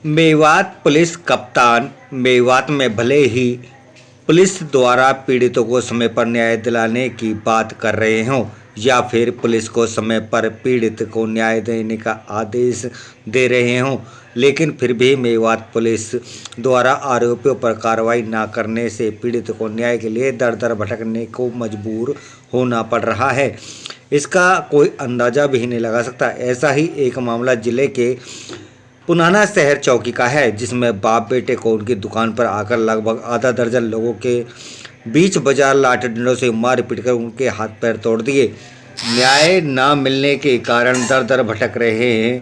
Mewat police कप्तान मेवात में भले ही पुलिस द्वारा पीड़ितों को समय पर न्याय दिलाने की बात कर रहे हों या फिर पुलिस को समय पर पीड़ित को न्याय देने का आदेश दे रहे हों, लेकिन फिर भी मेवात पुलिस द्वारा आरोपियों पर कार्रवाई न करने से पीड़ित को न्याय के लिए दर दर भटकने को मजबूर होना पड़ रहा है। इसका कोई अंदाज़ा भी नहीं लगा सकता। ऐसा ही एक मामला जिले के पुनाना शहर चौकी का है, जिसमें बाप बेटे को उनकी दुकान पर आकर लगभग आधा दर्जन लोगों के बीच बाजार लाठी डंडों से मार पीट कर उनके हाथ पैर तोड़ दिए। न्याय न मिलने के कारण दर दर भटक रहे हैं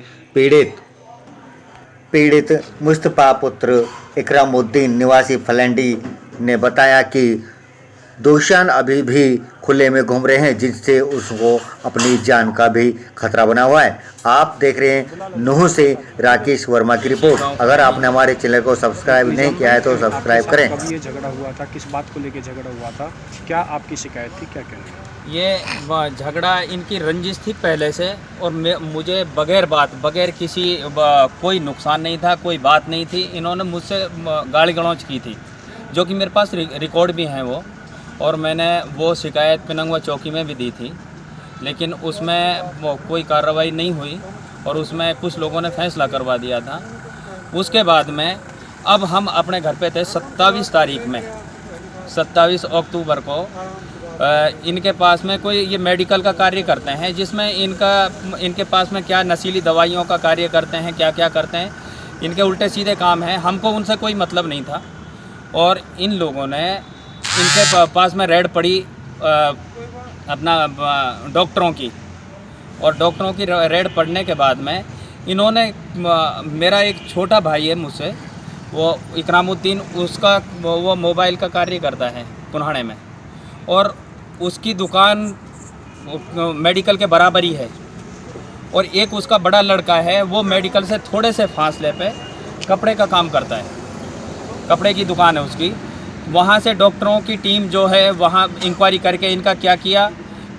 पीड़ित मुस्तफा पुत्र इकरामुद्दीन निवासी फलैंडी ने बताया कि दोषियान अभी भी खुले में घूम रहे हैं, जिससे उसको अपनी जान का भी खतरा बना हुआ है। आप देख रहे हैं नूह से राकेश वर्मा की रिपोर्ट। अगर आपने हमारे चैनल को सब्सक्राइब नहीं किया है तो सब्सक्राइब करें। कब ये झगड़ा हुआ था, किस बात को लेकर झगड़ा हुआ था, क्या आपकी शिकायत थी, क्या कहना है? ये झगड़ा इनकी रंजिश थी पहले से, और मुझे बगैर किसी कोई नुकसान नहीं था, कोई बात नहीं थी। इन्होंने मुझसे गाली गलौज की थी, जो कि मेरे पास रिकॉर्ड भी हैं वो, और मैंने वो शिकायत पिनंगवा चौकी में भी दी थी, लेकिन उसमें कोई कार्रवाई नहीं हुई और उसमें कुछ लोगों ने फैसला करवा दिया था। उसके बाद में अब हम अपने घर पे थे 27 तारीख में, 27 अक्टूबर को इनके पास में कोई ये मेडिकल का कार्य करते हैं, जिसमें इनके पास में क्या नशीली दवाइयों का कार्य करते हैं, क्या क्या करते हैं, इनके उल्टे सीधे काम हैं। हमको उनसे कोई मतलब नहीं था, और इन लोगों ने इनके पास में रेड पड़ी अपना डॉक्टरों की, और डॉक्टरों की रेड पड़ने के बाद में इन्होंने मेरा एक छोटा भाई है मुझसे, वो इकरामुद्दीन, उसका वो मोबाइल का कार्य करता है पुनाने में, और उसकी दुकान मेडिकल के बराबर ही है। और एक उसका बड़ा लड़का है, वो मेडिकल से थोड़े से फासले पे कपड़े का काम करता है, कपड़े की दुकान है उसकी। वहाँ से डॉक्टरों की टीम जो है वहाँ इंक्वायरी करके इनका क्या किया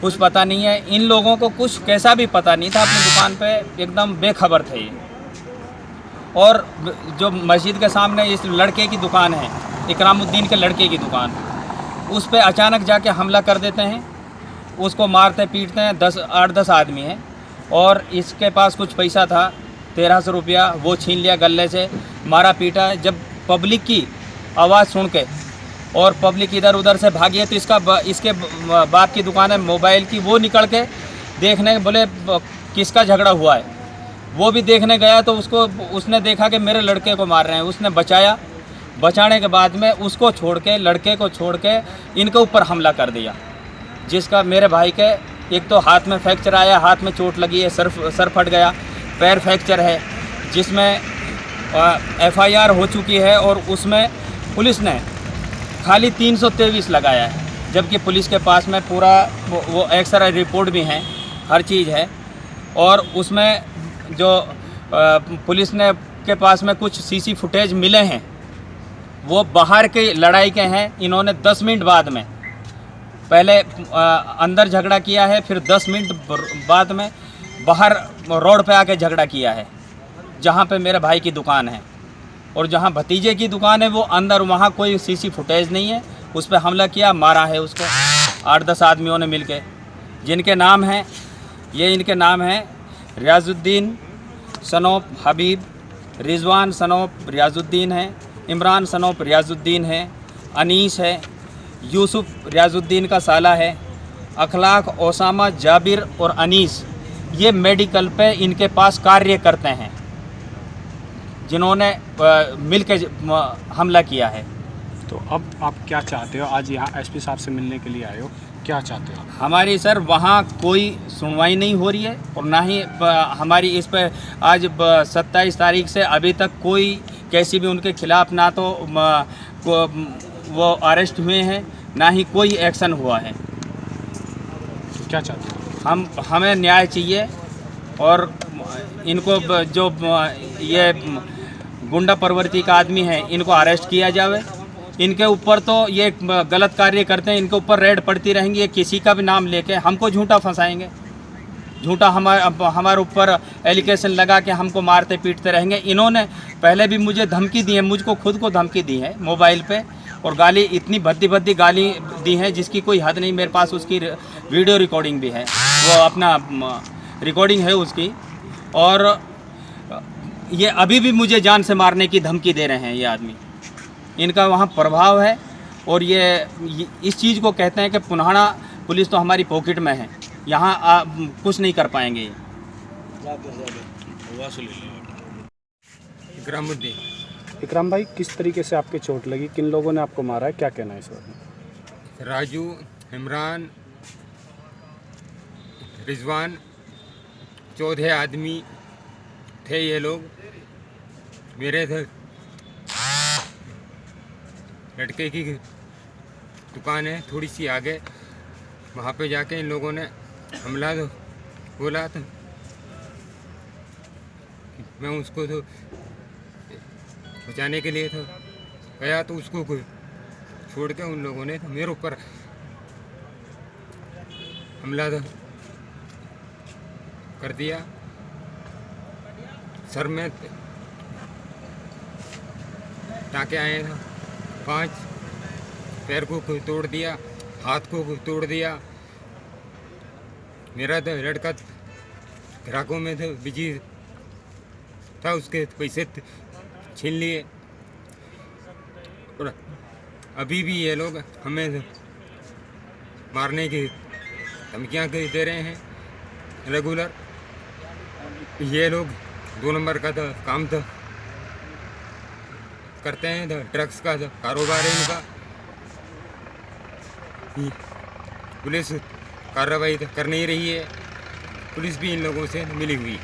कुछ पता नहीं है। इन लोगों को कुछ कैसा भी पता नहीं था, अपनी दुकान पे एकदम बेखबर थे ये। और जो मस्जिद के सामने इस लड़के की दुकान है, इकरामुद्दीन के लड़के की दुकान, उस पे अचानक जाके हमला कर देते हैं, उसको मारते पीटते हैं। 8-10 आदमी हैं, और इसके पास कुछ पैसा था 1300 रुपया, वो छीन लिया गले से, मारा पीटा। जब पब्लिक की आवाज़ सुन के और पब्लिक इधर उधर से भागी है, तो इसके बाप की दुकान है मोबाइल की, वो निकल के देखने बोले किसका झगड़ा हुआ है। वो भी देखने गया तो उसने देखा कि मेरे लड़के को मार रहे हैं। उसने बचाया, बचाने के बाद में उसको छोड़ के, लड़के को छोड़ के इनके ऊपर हमला कर दिया, जिसका मेरे भाई के एक तो हाथ में फ्रैक्चर आया, हाथ में चोट लगी है, सर फट गया, पैर फ्रैक्चर है, जिसमें FIR हो चुकी है। और उसमें पुलिस ने खाली 323 लगाया है, जबकि पुलिस के पास में पूरा वो एक्सरे रिपोर्ट भी हैं, हर चीज़ है। और उसमें जो पुलिस ने के पास में कुछ CC फुटेज मिले हैं, वो बाहर के लड़ाई के हैं। इन्होंने 10 मिनट बाद में पहले अंदर झगड़ा किया है, फिर 10 मिनट बाद में बाहर रोड पे आके झगड़ा किया है, जहाँ पे मेरे भाई की दुकान है। और जहाँ भतीजे की दुकान है वो अंदर, वहाँ कोई CC फुटेज नहीं है। उस पर हमला किया, मारा है उसको 8-10 आदमियों ने मिलके, जिनके नाम हैं इनके नाम हैं रियाजुद्दीन सनोप हबीब, रिजवान सनोप रियाजुद्दीन है, इमरान सनोप रियाजुद्दीन है, अनीस है, यूसुफ रियाजुद्दीन का साला है, अखलाक ओसामा जाबिर और अनीस, ये मेडिकल पे इनके पास कार्य करते हैं, जिन्होंने मिल के हमला किया है। तो अब आप क्या चाहते हो? आज यहाँ SP साहब से मिलने के लिए आए हो, क्या चाहते हो? हमारी सर वहाँ कोई सुनवाई नहीं हो रही है, और ना ही हमारी इस पर आज 27 तारीख से अभी तक कोई कैसी भी उनके खिलाफ़ ना तो वो अरेस्ट हुए हैं, ना ही कोई एक्शन हुआ है। क्या चाहते हो? हमें न्याय चाहिए, और इनको जो ये गुंडा प्रवृत्ति का आदमी है, इनको अरेस्ट किया जावे। इनके ऊपर तो ये गलत कार्य करते हैं, इनके ऊपर रेड पड़ती रहेंगी, ये किसी का भी नाम लेके हमको झूठा फंसाएंगे। झूठा हमारे ऊपर एलिगेशन लगा के हमको मारते पीटते रहेंगे। इन्होंने पहले भी मुझे धमकी दी है, मुझको खुद को धमकी दी है मोबाइल पे, और गाली इतनी भद्दी भद्दी गाली दी है जिसकी कोई हद नहीं। मेरे पास उसकी वीडियो रिकॉर्डिंग भी है, वो अपना रिकॉर्डिंग है उसकी। और ये अभी भी मुझे जान से मारने की धमकी दे रहे हैं ये आदमी। इनका वहाँ प्रभाव है, और ये इस चीज़ को कहते हैं कि पुन्हाड़ा पुलिस तो हमारी पॉकेट में है, यहाँ कुछ नहीं कर पाएंगे ये। इकराम भाई, किस तरीके से आपके चोट लगी, किन लोगों ने आपको मारा है, क्या कहना है इस बारे में? राजू, इमरान, रिजवान, 14 आदमी थे ये लोग। मेरे थे लड़के की दुकान है थोड़ी सी आगे, वहाँ पे जाके इन लोगों ने हमला तो बोला था। मैं उसको तो बचाने के लिए तो गया, तो उसको छोड़ के उन लोगों ने तो मेरे ऊपर हमला तो कर दिया। सर में टाँके आए थे 5, पैर को तोड़ दिया, हाथ को तोड़ दिया। मेरा तो लड़का ग्राहकों में तो बिजी था, उसके पैसे छीन लिए। और अभी भी ये लोग हमें मारने की धमकियाँ दे रहे हैं रेगुलर। ये लोग 2 नंबर का तो काम तो करते हैं, तो ड्रग्स का तो कारोबार है इनका। पुलिस कार्रवाई तो कर नहीं रही है, पुलिस भी इन लोगों से मिली हुई है।